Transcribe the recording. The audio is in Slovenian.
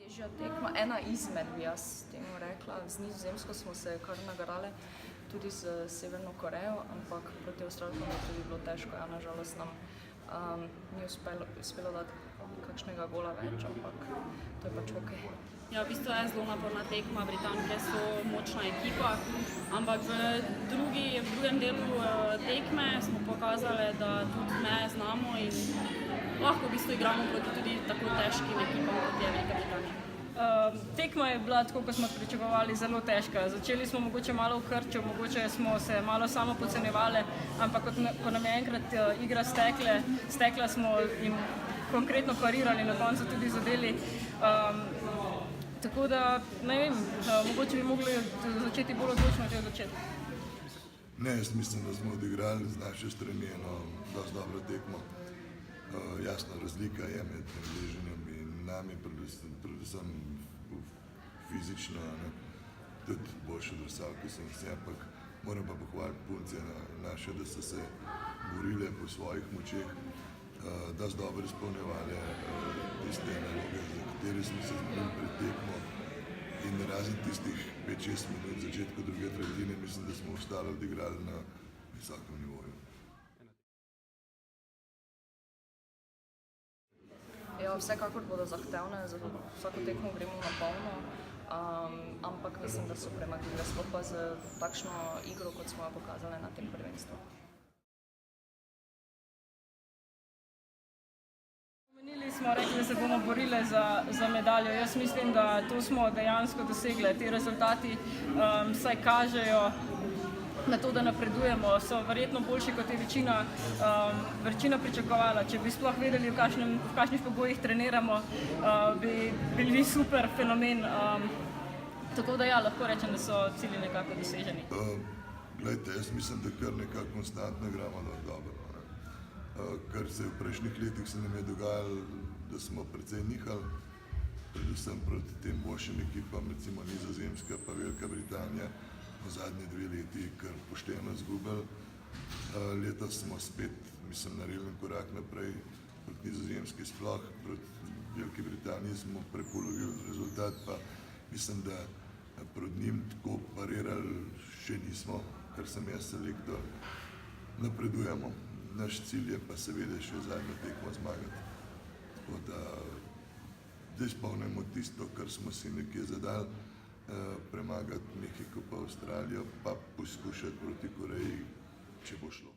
Težja tekma, ena izmed, bi jaz temu rekla. Z Nizozemsko smo se kar nagarale, tudi z Severno Korejo, ampak proti Avstralkam je tudi bilo težko. Ja, nažalost nam ni uspelo dati kakšnega gola več, ampak to je pač hokej. Ja, v bistvu je zelo naporna tekma, Britanke so močna ekipa, ampak v drugem delu tekme smo pokazali, da tudi me znamo in lahko v bistvu igramo proti tudi tako težkim ekipam, kot je Velika Britanija. Tekma je bila, tako kot smo pričakovali, zelo težka. Začeli smo mogoče malo v krču, mogoče smo se malo samo podcenjevali, ampak ko nam je enkrat igra stekla smo jim konkretno parirali, na koncu tudi zadeli. Tako da, ne vem, mogoče bi mogli začeti bolj odločno že od začetka. Ne, jaz mislim, da smo odigrali z naše strani eno dosti dobro tekmo. Jasno, razlika je med Angležanjem in nami, predvsem fizično, tudi boljše drsalke so vse, ampak moram pa pohvaliti punce naše, da so se borile po svojih močeh, dosti dobro izpolnjevali tiste naloge, za katere smo se zmenili pred tekmo, in razen tistih 5-6 minut v začetku druge tretjine mislim, da smo ostali odigrali na visokem nivoju. Ja, vsekakor bodo zahtevne, za vsako tekmo gremo na polno, ampak mislim, da so premagljive, sploh pa z takšno igro, kot smo jo pokazali na tem prvenstvu. Smo rekli, da se bomo borile za medaljo. Jaz mislim, da to smo dejansko dosegli. Ti rezultati saj kažejo na to, da napredujemo. So verjetno boljši, kot je večina pričakovala. Če bi sploh vedeli, v kakšnih pogojih treniramo, bi bili super fenomen. Tako da ja, lahko rečem, da so cilji nekako doseženi. Glejte, jaz mislim, da kar nekako konstantno igramo dobro. Kar se v prejšnjih letih se nam je dogajalo, da smo precej nihali, predvsem proti tem boljšim ekipam, recimo Nizozemska pa Velika Britanija, v zadnji 2 leti kar pošteno izgubili. Letos smo spet, mislim, naredili korak naprej proti Nizozemski sploh, proti Veliki Britaniji smo prepolovili rezultat, pa mislim, da proti njim tako parirali še nismo, kar sem jaz selektor. Napredujemo. Naš cilj je pa seveda še zadnjo tekmo zmagati. Tako da zdaj izpolnimo tisto, kar smo si nekje zadali, premagati Mehiko pa Avstralijo, pa poskušati proti Koreji, če bo šlo.